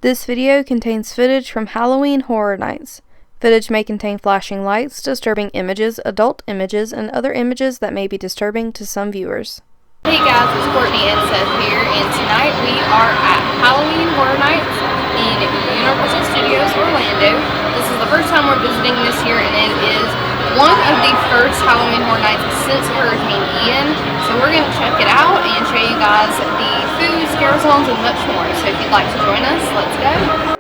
This video contains footage from Halloween Horror Nights. Footage may contain flashing lights, disturbing images, adult images, and other images that may be disturbing to some viewers. Hey guys, it's Courtney and Seth here, and tonight we are at Halloween Horror Nights in Universal Studios Orlando. This is the first time we're visiting this year, and it is one of the first Halloween Horror Nights since Hurricane Ian. So we're going to check it out and show you guys the food, scare zones, and much more. So if you'd like to join us, let's go.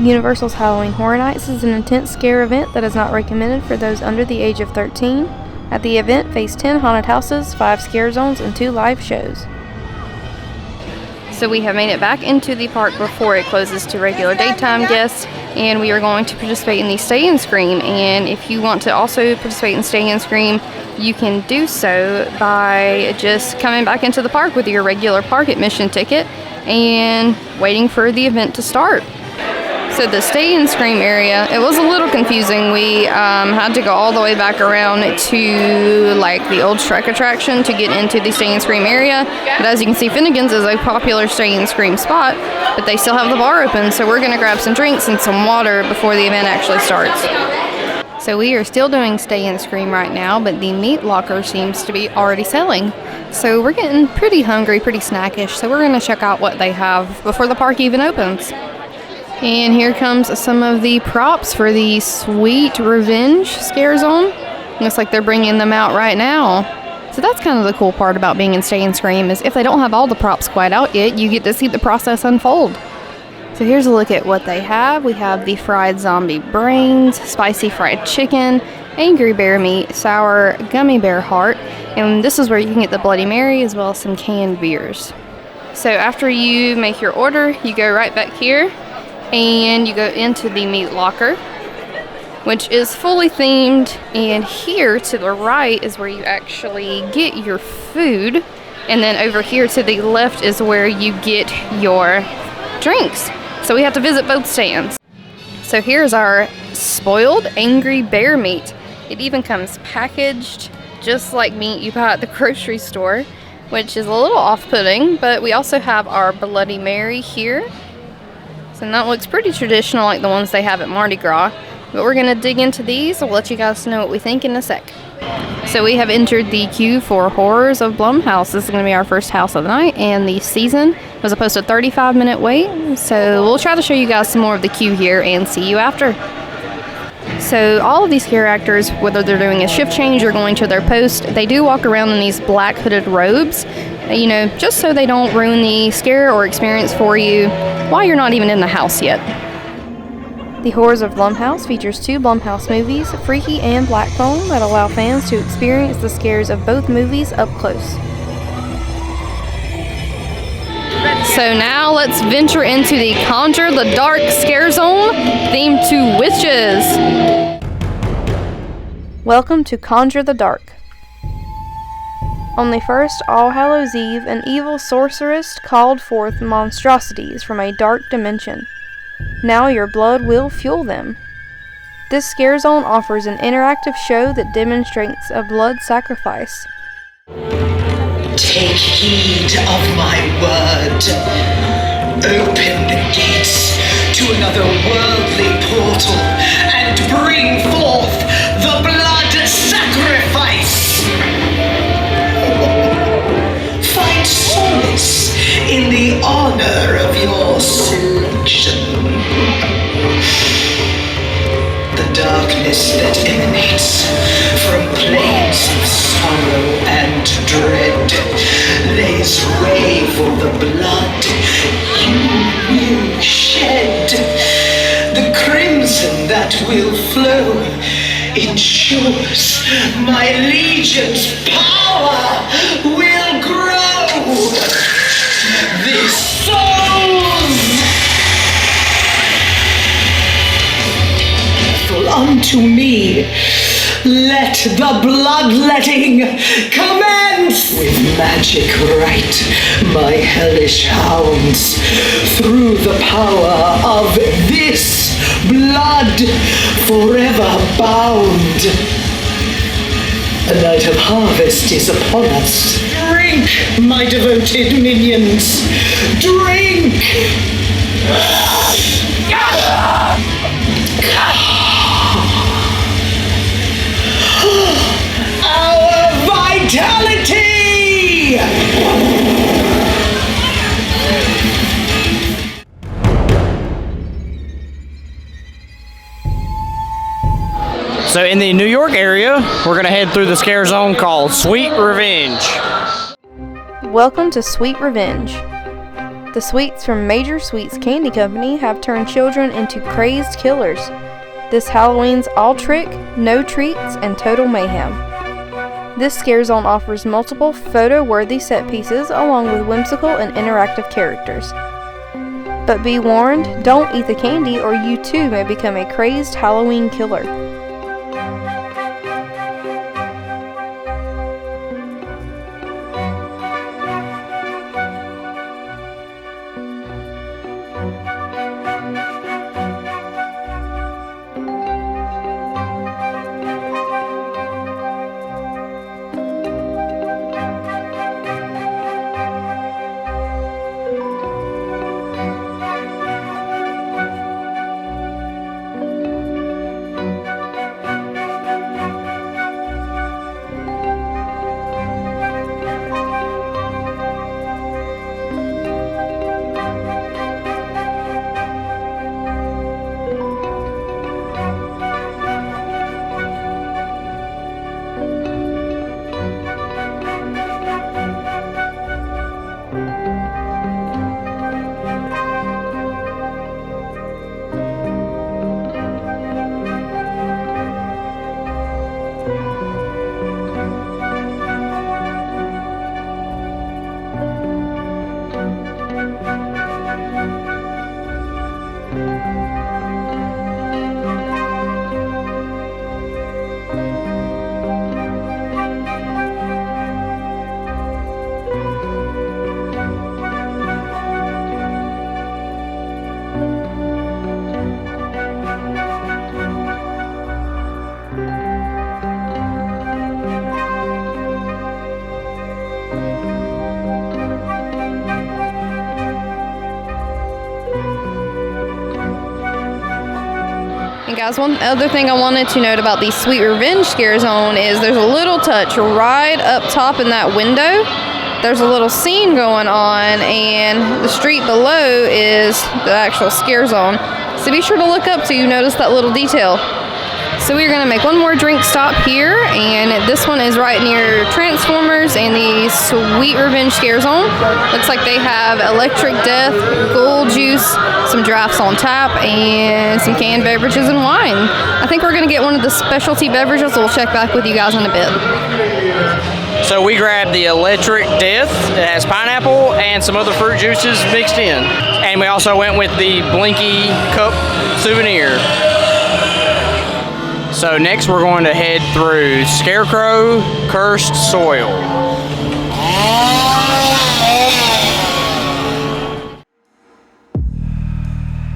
Universal's Halloween Horror Nights is an intense scare event that is not recommended for those under the age of 13. At the event, face 10 haunted houses, 5 scare zones, and 2 live shows. So we have made it back into the park before it closes to regular daytime guests, and we are going to participate in the Stay and Scream. And if you want to also participate in Stay and Scream, you can do so by just coming back into the park with your regular park admission ticket and waiting for the event to start. So the Stay and Scream area, it was a little confusing. We had to go all the way back around to like the old Shrek attraction to get into the Stay and Scream area. But as you can see, Finnegan's is a popular Stay and Scream spot, but they still have the bar open. So we're going to grab some drinks and some water before the event actually starts. So we are still doing Stay and Scream right now, but the meat locker seems to be already selling. So we're getting pretty hungry, pretty snackish. So we're going to check out what they have before the park even opens. And here comes some of the props for the Sweet Revenge scare zone. Looks like they're bringing them out right now. So that's kind of the cool part about being in Stay and Scream, is if they don't have all the props quite out yet, you get to see the process unfold. So here's a look at what they have. We have the fried zombie brains, spicy fried chicken, angry bear meat, sour gummy bear heart, and this is where you can get the Bloody Mary as well as some canned beers. So after you make your order, you go right back here and you go into the meat locker, which is fully themed, and here to the right is where you actually get your food, and then over here to the left is where you get your drinks. So we have to visit both stands. So here's our spoiled angry bear meat. It even comes packaged just like meat you buy at the grocery store, which is a little off-putting, but we also have our Bloody Mary here. And that looks pretty traditional like the ones they have at Mardi Gras. But we're going to dig into these. I'll let you guys know what we think in a sec. So we have entered the queue for Horrors of Blum House. This is going to be our first house of the night, and the season was supposed to 35-minute wait. So we'll try to show you guys some more of the queue here and see you after. So all of these scare actors, whether they're doing a shift change or going to their post, they do walk around in these black hooded robes, you know, just so they don't ruin the scare or experience for you while you're not even in the house yet. The Horrors of Blumhouse features 2 Blumhouse movies, Freaky and Black Phone, that allow fans to experience the scares of both movies up close. So now let's venture into the Conjure the Dark scare zone themed to witches. Welcome to Conjure the Dark. On the first All Hallows Eve, an evil sorceress called forth monstrosities from a dark dimension. Now your blood will fuel them. This scare zone offers an interactive show that demonstrates a blood sacrifice. Take heed of my word. Open the gates to another worldly portal and bring forth the blood sacrifice. Find solace in the honor of your selection. The darkness that emanates from plains of sorrow and dread lays way for the blood you will shed. The crimson that will flow ensures my legion's power will grow. These souls fall unto me Let the bloodletting commence! With magic right, my hellish hounds, through the power of this blood, forever bound. A night of harvest is upon us. Drink, my devoted minions, drink! Our vitality! So in the New York area, we're gonna head through the scare zone called Sweet Revenge. Welcome to Sweet Revenge. The sweets from Major Sweets Candy Company have turned children into crazed killers. This Halloween's all trick, no treats, and total mayhem. This scare zone offers multiple photo-worthy set pieces along with whimsical and interactive characters. But be warned, don't eat the candy or you too may become a crazed Halloween killer. And guys, one other thing I wanted to note about the Sweet Revenge Scare Zone is there's a little touch right up top in that window. There's a little scene going on, and the street below is the actual scare zone. So be sure to look up so you notice that little detail. So we're going to make one more drink stop here, and this one is right near Transformers and the Sweet Revenge Scare Zone. Looks like they have Electric Death, Gold Juice, some drafts on tap, and some canned beverages and wine. I think we're going to get one of the specialty beverages, so we'll check back with you guys in a bit. So we grabbed the Electric Death. It has pineapple and some other fruit juices mixed in. And we also went with the Blinky cup souvenir. So next we're going to head through Scarecrow, Cursed Soil.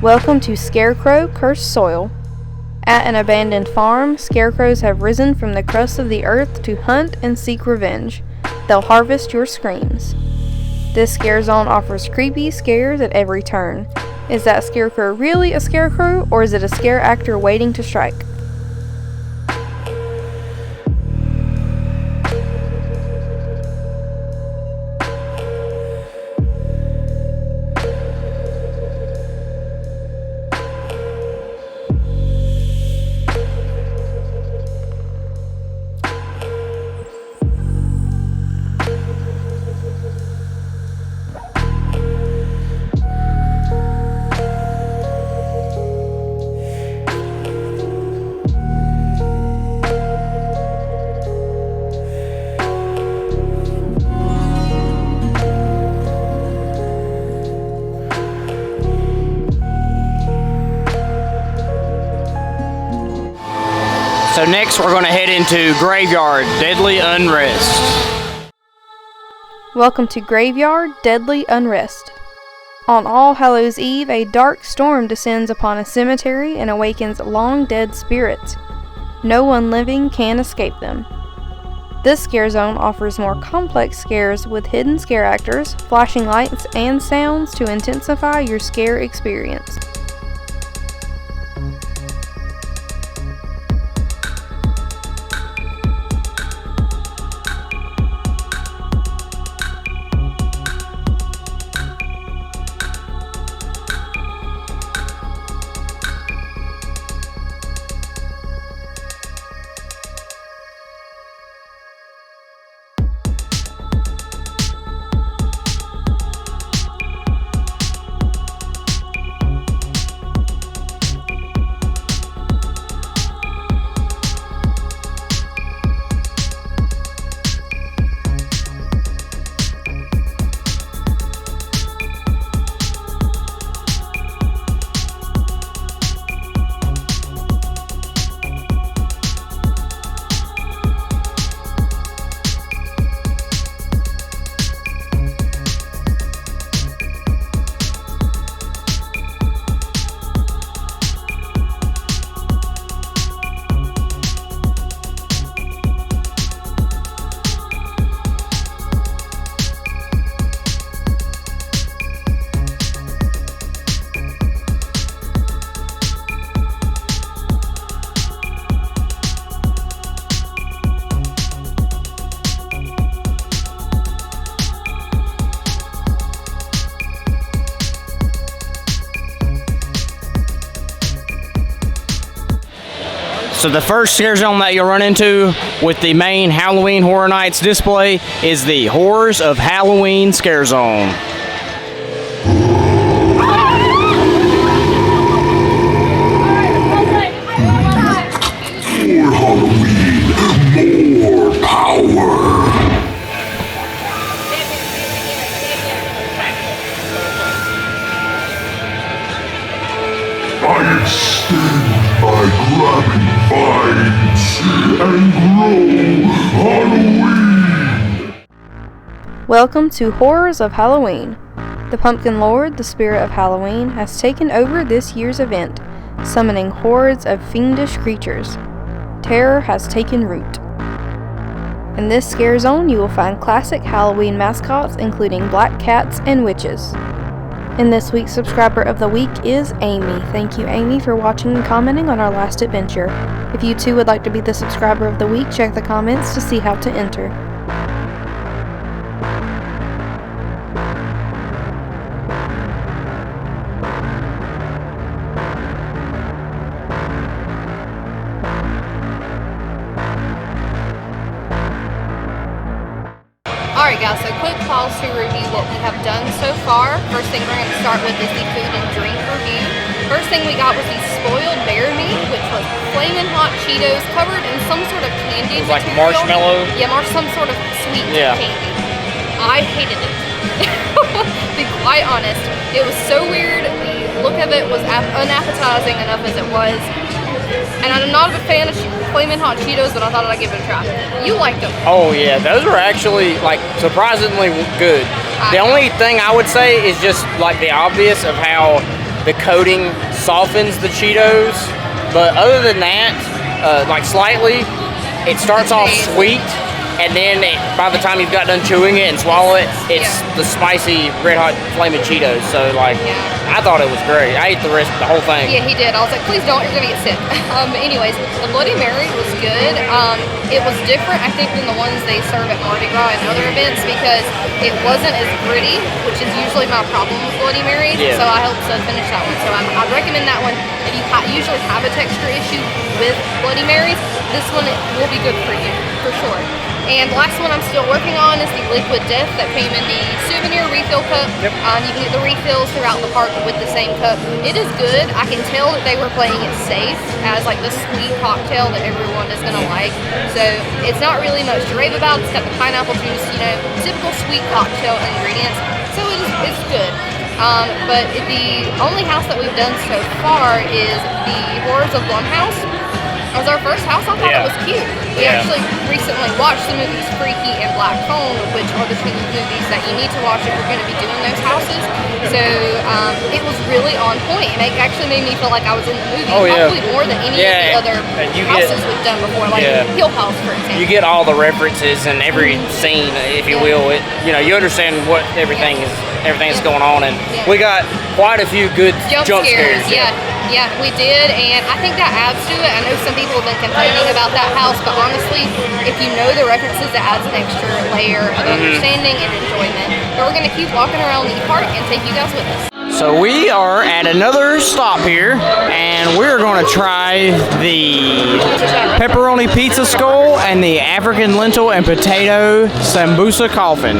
Welcome to Scarecrow, Cursed Soil. At an abandoned farm, scarecrows have risen from the crust of the earth to hunt and seek revenge. They'll harvest your screams. This scare zone offers creepy scares at every turn. Is that scarecrow really a scarecrow, or is it a scare actor waiting to strike? So next we're going to head into Graveyard, Deadly Unrest. Welcome to Graveyard, Deadly Unrest. On All Hallows Eve, a dark storm descends upon a cemetery and awakens long-dead spirits. No one living can escape them. This scare zone offers more complex scares with hidden scare actors, flashing lights, and sounds to intensify your scare experience. So the first scare zone that you'll run into with the main Halloween Horror Nights display is the Horrors of Halloween scare zone. More Halloween, more power. I extend my grabbing vines and grow Halloween. Welcome to Horrors of Halloween. The Pumpkin Lord, the Spirit of Halloween, has taken over this year's event, summoning hordes of fiendish creatures. Terror has taken root. In this scare zone, you will find classic Halloween mascots, including black cats and witches. And this week's subscriber of the week is Amy. Thank you, Amy, for watching and commenting on our last adventure. If you too would like to be the subscriber of the week, check the comments to see how to enter. Alright guys, so quick pause to review what we have done so far. First thing we're going to start with is the food and drink review. First thing we got was the spoiled bear meat, which was flaming hot Cheetos covered in some sort of candy It was like material. marshmallow. Yeah, some sort of sweet candy. I hated it. To be quite honest, it was so weird. The look of it was unappetizing enough as it was. And I'm not a fan of flaming hot Cheetos, but I thought I'd give it a try. You liked them. Oh yeah, those were actually like surprisingly good. The only thing I would say is just like the obvious of how the coating softens the Cheetos. But other than that, like slightly, it starts off sweet, and then by the time you've got done chewing it and swallow it, it's the spicy red hot flaming Cheetos. So like, I thought it was great. I ate the whole thing. Yeah, he did. I was like, please don't, you're gonna get sick. Anyways, the Bloody Mary was good. It was different, I think, than the ones they serve at Mardi Gras and other events because it wasn't as gritty, which is usually my problem with Bloody Marys. Yeah. So I helped finish that one. So I'd recommend that one. If you usually have a texture issue with Bloody Marys, this one will be good for you, for sure. And the last one I'm still working on is the Liquid Death that came in the souvenir refill cup. Yep. You can get the refills throughout the park with the same cup. It is good. I can tell that they were playing it safe as like the sweet cocktail that everyone is going to like. So it's not really much to rave about. It's got the pineapple juice, you know, typical sweet cocktail ingredients. So it's good. But the only house that we've done so far is the Horrors of Blum house. As our first house, I thought Yeah. it was cute. We actually recently watched the movies Freaky and Black Phone, which are the two movies that you need to watch if you're going to be doing those houses. So it was really on point, and it actually made me feel like I was in the movie, Oh, yeah. probably more than any Yeah, of the other and you houses get- we've done before, like Yeah. Hill House, for example. You get all the references in every scene, if you will. It, you know, you understand what everything is going on, and we got quite a few good jump scares. Yeah, we did, and I think that adds to it. I know some people have been complaining about that house, but honestly, if you know the references, it adds an extra layer of understanding and enjoyment. But we're going to keep walking around the park and take you guys with us. So we are at another stop here, and we're going to try the pepperoni pizza skull and the African lentil and potato sambusa coffin.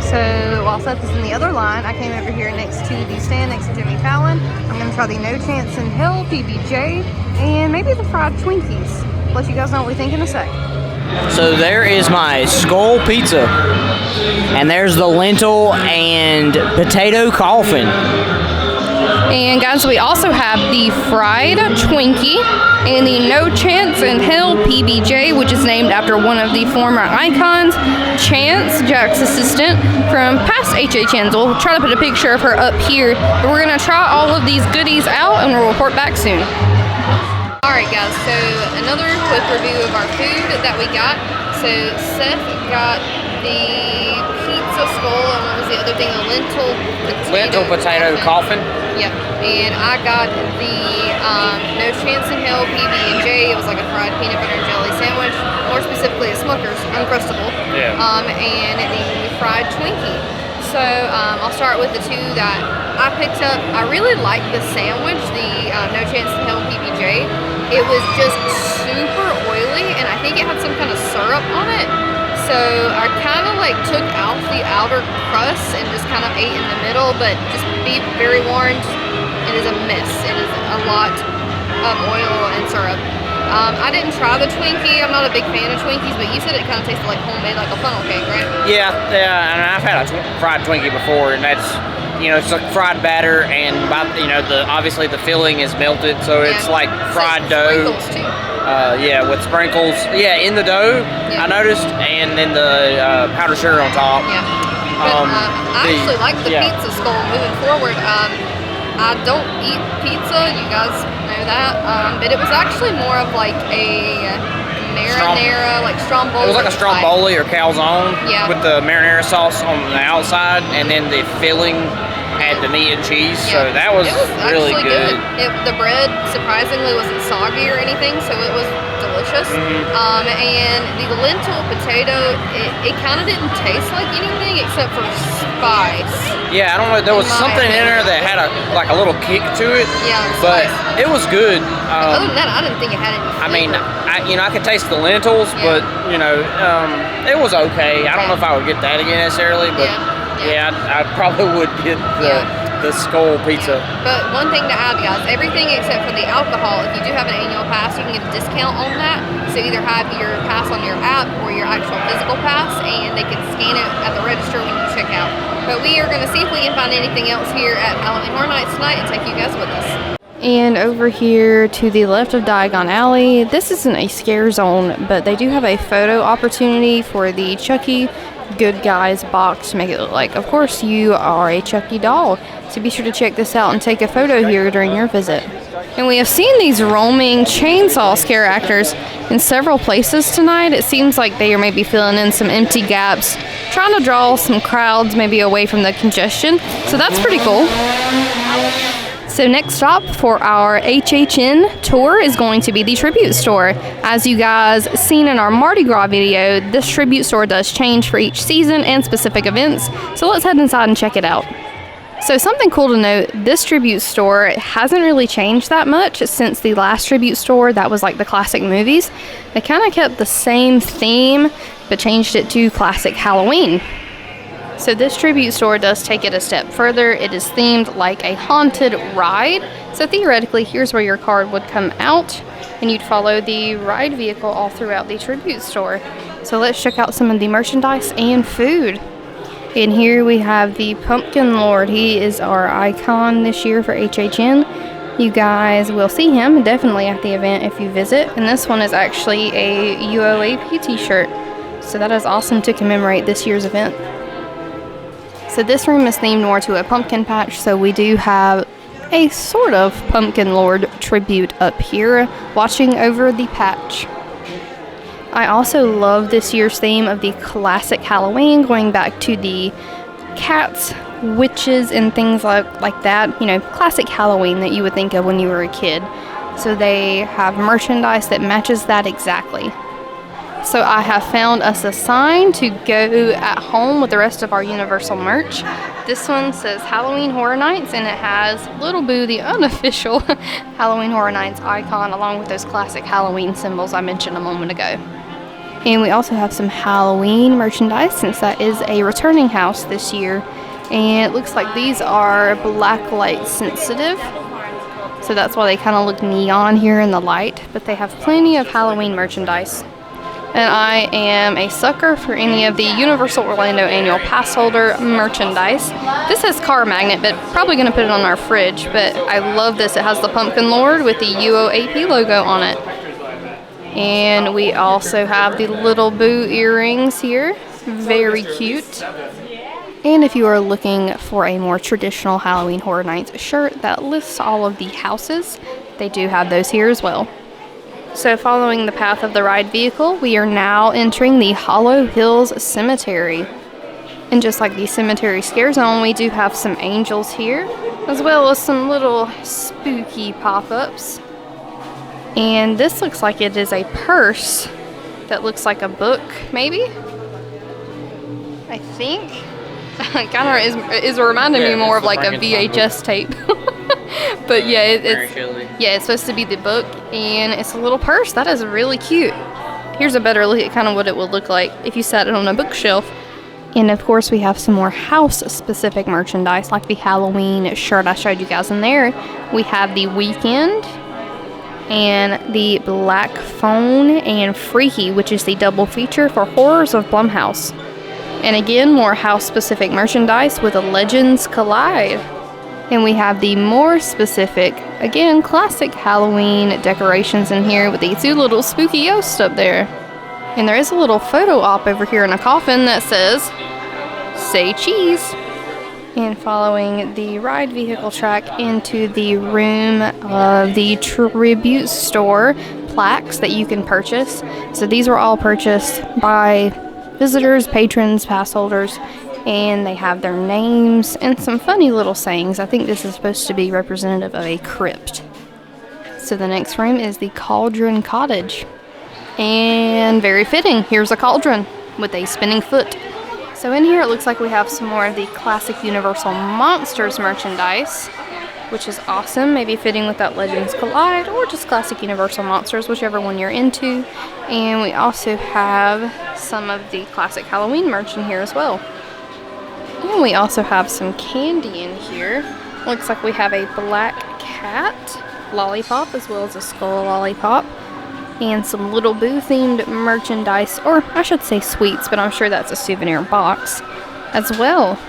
So while Seth is in the other line, I came over here next to the stand next to Jimmy Fallon. I'm going to try the No Chance in Hell PB&J and maybe the fried Twinkies. Let you guys know what we think in a sec. So there is my skull pizza, and there's the lentil and potato coffin. And guys, we also have the fried Twinkie and the No Chance in Hell PB&J, which is named after one of the former icons, Chance, Jack's assistant from past HHNs. We'll try to put a picture of her up here, but we're going to try all of these goodies out and we'll report back soon. Alright guys, so another quick review of our food that we got. So Seth got the pizza skull and what was the other thing? The Lentil potato coffin. Yep, and I got the No Chance in Hell PB&J. It was like a fried peanut butter and jelly sandwich, more specifically a Smucker's Uncrustable. Yeah. And the fried Twinkie. So I'll start with the two that I picked up. I really liked the sandwich, the No Chance in Hell PB&J. It was just super oily, and I think it had some kind of syrup on it. So I kind of like took out the outer crust and just kind of ate in the middle, but just be very warned, it is a mess. It is a lot of oil and syrup. I didn't try the Twinkie. I'm not a big fan of Twinkies, but you said it kind of tasted like homemade, like a funnel cake, right? Yeah, and I've had a fried Twinkie before, and that's, you know, it's like fried batter, and obviously the filling is melted, so it's like fried dough. Sprinkles too. With sprinkles. Yeah, in the dough, I noticed, and then the powdered sugar on top. Yeah. But, I actually like the pizza skull moving forward. I don't eat pizza, you guys know that, but it was actually more of like a marinara, like stromboli. It was like a stromboli or calzone with the marinara sauce on the outside, and then the filling had the meat and cheese, so that was really good. The bread surprisingly wasn't soggy or anything, so it was delicious. And the lentil potato, it kind of didn't taste like anything except for spice. Yeah, I don't know. There was something in there that had a little kick to it. Yeah, but it was good. Other than that, I didn't think it had any flavor. I mean, I could taste the lentils, but it was okay. I don't know if I would get that again necessarily, but I probably would get the skull pizza. But one thing to add, guys, everything except for the alcohol, if you do have an annual pass, you can get a discount on that. So either have your pass on your app or your actual physical pass, and they can scan it at the register when you check out. But we are going to see if we can find anything else here at Halloween Horror Nights tonight and take you guys with us. And over here to the left of Diagon Alley, this isn't a scare zone, but they do have a photo opportunity for the Chucky Good Guys box to make it look like, of course, you are a Chucky doll. So be sure to check this out and take a photo here during your visit. And we have seen these roaming chainsaw scare actors in several places tonight. It seems like they are maybe filling in some empty gaps, trying to draw some crowds maybe away from the congestion. So that's pretty cool. So next stop for our HHN tour is going to be the tribute store. As you guys seen in our Mardi Gras video, this tribute store does change for each season and specific events. So let's head inside and check it out. So something cool to note, this tribute store hasn't really changed that much since the last tribute store that was like the classic movies. They kind of kept the same theme, but changed it to classic Halloween. So this tribute store does take it a step further. It is themed like a haunted ride. So theoretically, here's where your card would come out, and you'd follow the ride vehicle all throughout the tribute store. So let's check out some of the merchandise and food. And here we have the Pumpkin Lord. He is our icon this year for HHN. You guys will see him definitely at the event if you visit. And this one is actually a UOAP t-shirt. So that is awesome to commemorate this year's event. So this room is themed more to a pumpkin patch. So we do have a sort of Pumpkin Lord tribute up here, watching over the patch. I also love this year's theme of the classic Halloween, going back to the cats, witches, and things like that. You know, classic Halloween that you would think of when you were a kid. So they have merchandise that matches that exactly. So I have found us a sign to go at home with the rest of our Universal merch. This one says Halloween Horror Nights, and it has Little Boo, the unofficial Halloween Horror Nights icon, along with those classic Halloween symbols I mentioned a moment ago. And we also have some Halloween merchandise, since that is a returning house this year. And it looks like these are black light sensitive, so that's why they kind of look neon here in the light. But they have plenty of Halloween merchandise. And I am a sucker for any of the Universal Orlando annual pass holder merchandise. This has car magnet, but probably going to put it on our fridge. But I love this. It has the Pumpkin Lord with the UOAP logo on it. And we also have the Little Boo earrings here. Very cute. And if you are looking for a more traditional Halloween Horror Nights shirt that lists all of the houses, they do have those here as well. So following the path of the ride vehicle, we are now entering the Hollow Hills Cemetery. And just like the Cemetery Scare Zone, we do have some angels here, as well as some little spooky pop-ups. And this looks like it is a purse that looks like a book, maybe? I think. Kind of is reminding me more of like a VHS tape. But yeah, it's supposed to be the book, and it's a little purse. That is really cute. Here's a better look at kind of what it would look like if you sat it on a bookshelf. And of course, we have some more house-specific merchandise, like the Halloween shirt I showed you guys in there. We have the Weekend, and the Black Phone, and Freaky, which is the double feature for Horrors of Blumhouse. And again, more house-specific merchandise with a Legends Collide. And we have the more specific, again, classic Halloween decorations in here with these two little spooky ghosts up there. And there is a little photo op over here in a coffin that says, "Say cheese." And following the ride vehicle track into the room of the tribute store plaques that you can purchase. So these were all purchased by visitors, patrons, pass holders, and they have their names and some funny little sayings. I think this is supposed to be representative of a crypt. So the next room is the Cauldron Cottage. And very fitting, here's a cauldron with a spinning foot. So in here it looks like we have some more of the classic Universal Monsters merchandise, which is awesome, maybe fitting with that Legends Collide or just classic Universal Monsters, whichever one you're into. And we also have some of the classic Halloween merch in here as well. And we also have some candy in here. Looks like we have a black cat lollipop as well as a skull lollipop. And some Little Boo themed merchandise, or I should say sweets, but I'm sure that's a souvenir box as well.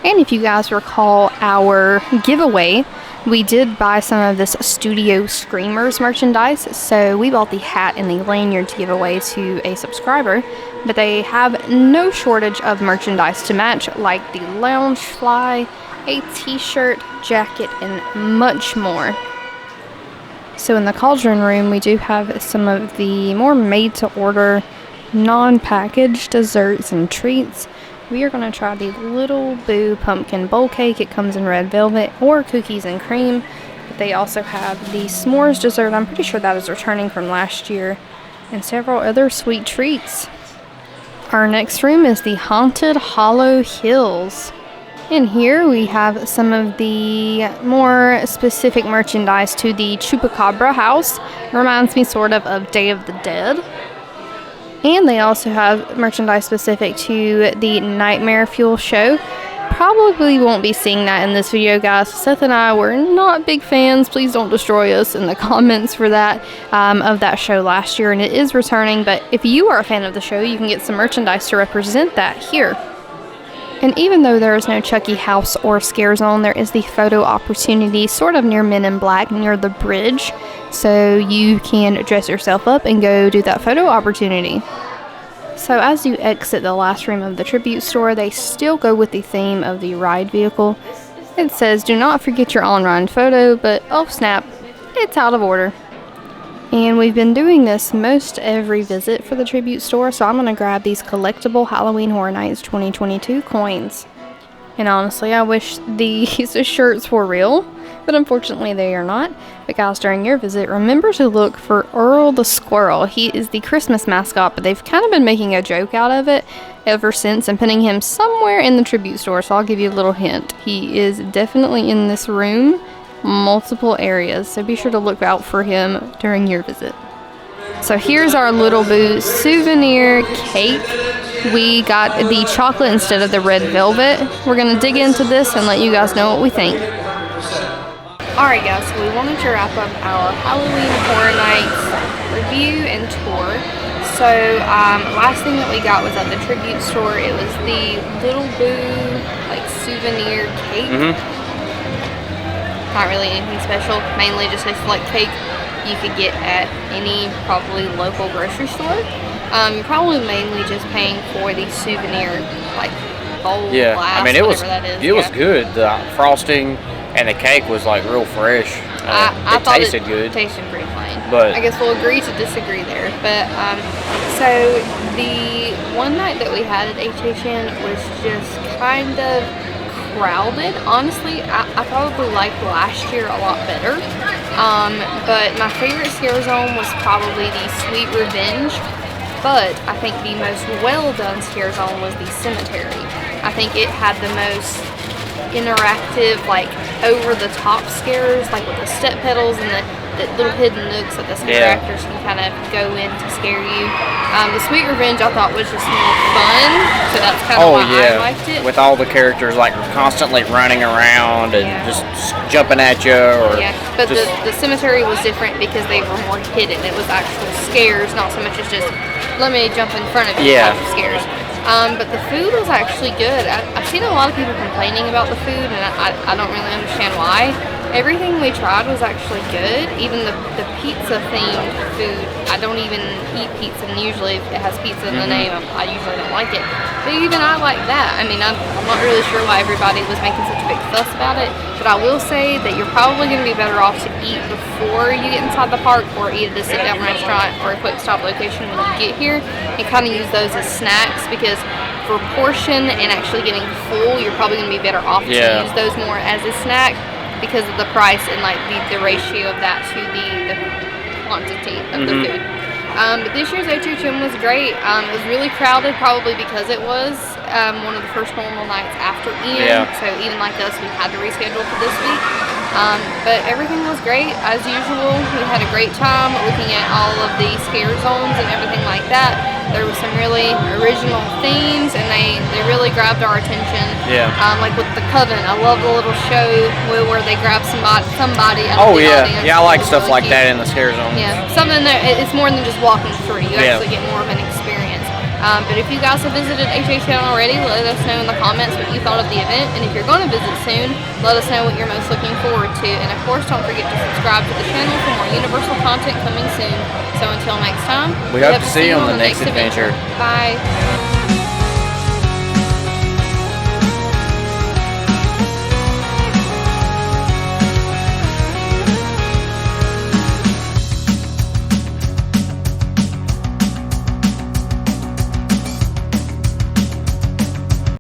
And if you guys recall our giveaway, we did buy some of this Studio Screamers merchandise. So we bought the hat and the lanyard to give away to a subscriber. But they have no shortage of merchandise to match, like the lounge fly, a t-shirt, jacket, and much more. So in the Cauldron room, we do have some of the more made-to-order, non-packaged desserts and treats. We are going to try the Little Boo Pumpkin Bowl Cake. It comes in red velvet or cookies and cream. But they also have the s'mores dessert. I'm pretty sure that is returning from last year. And several other sweet treats. Our next room is the Haunted Hollow Hills. In here we have some of the more specific merchandise to the Chupacabra house. Reminds me sort of Day of the Dead. And they also have merchandise specific to the Nightmare Fuel show. Probably won't be seeing that in this video, guys. Seth and I were not big fans. Please don't destroy us in the comments for that, of that show last year. And it is returning, but if you are a fan of the show, you can get some merchandise to represent that here. And even though there is no Chucky house or scare zone, there is the photo opportunity sort of near Men in Black, near the bridge. So you can dress yourself up and go do that photo opportunity. So as you exit the last room of the tribute store, they still go with the theme of the ride vehicle. It says, do not forget your on-ride photo, but oh snap, it's out of order. And we've been doing this most every visit for the tribute store, so I'm going to grab these collectible Halloween Horror Nights 2022 coins. And honestly, I wish these shirts were real, but unfortunately they are not. But guys, during your visit, remember to look for Earl the Squirrel. He is the Christmas mascot, but they've kind of been making a joke out of it ever since and putting him somewhere in the tribute store, so I'll give you a little hint. He is definitely in this room. Multiple areas, so be sure to look out for him during your visit. So here's our Little Boo souvenir cake. We got the chocolate instead of the red velvet. We're gonna dig into this and let you guys know what we think. Alright guys, so we wanted to wrap up our Halloween Horror Nights review and tour. So last thing that we got was at the tribute store. It was the Little Boo like souvenir cake. Not really anything special, mainly just tastes like cake you could get at any probably local grocery store. You're probably mainly just paying for the souvenir like bowl, glass, I mean it was good. The frosting and the cake was like real fresh. I thought tasted good. It tasted pretty plain. But I guess we'll agree to disagree there. But so the one night that we had at HHN was just kind of crowded. Honestly, I probably liked last year a lot better. But my favorite scare zone was probably the Sweet Revenge. But I think the most well done scare zone was the cemetery. I think it had the most interactive, like over the top scares, like with the step pedals and the little hidden nooks that the scare actors can kind of go in to scare you. The Sweet Revenge I thought was just more fun, so that's kind of why I liked it. With all the characters like constantly running around and just jumping at you. But the cemetery was different because they were more hidden. It was actual scares, not so much as just let me jump in front of you type of scares. But the food was actually good. I've seen a lot of people complaining about the food, and I don't really understand why. Everything we tried was actually good. Even the pizza themed food. I don't even eat pizza, and usually if it has pizza in the name, I usually don't like it. But even I like that. I mean, I'm not really sure why everybody was making such a big fuss about it, but I will say that you're probably going to be better off to eat before you get inside the park or eat at a sit-down restaurant or a quick stop location when you get here, and kind of use those as snacks, because for portion and actually getting full, you're probably going to be better off to use those more as a snack because of the price and like the ratio of that to the quantity of the food. But this year's HHM was great. It was really crowded, probably because it was one of the first normal nights after Ian. So even like us, we had to reschedule for this week. But everything was great as usual. We had a great time looking at all of the scare zones and everything like that. There was some really original themes, and they really grabbed our attention. Like with the Coven, I love the little show where they grab somebody out of the audience. I like stuff really like that in the scare zone. Something that it's more than just walking through. You actually get more of an experience. But if you guys have visited HHN already, let us know in the comments what you thought of the event. And if you're going to visit soon, let us know what you're most looking forward to. And of course, don't forget to subscribe to the channel for more Universal content coming soon. So until next time, we hope to see you on the next adventure. Bye.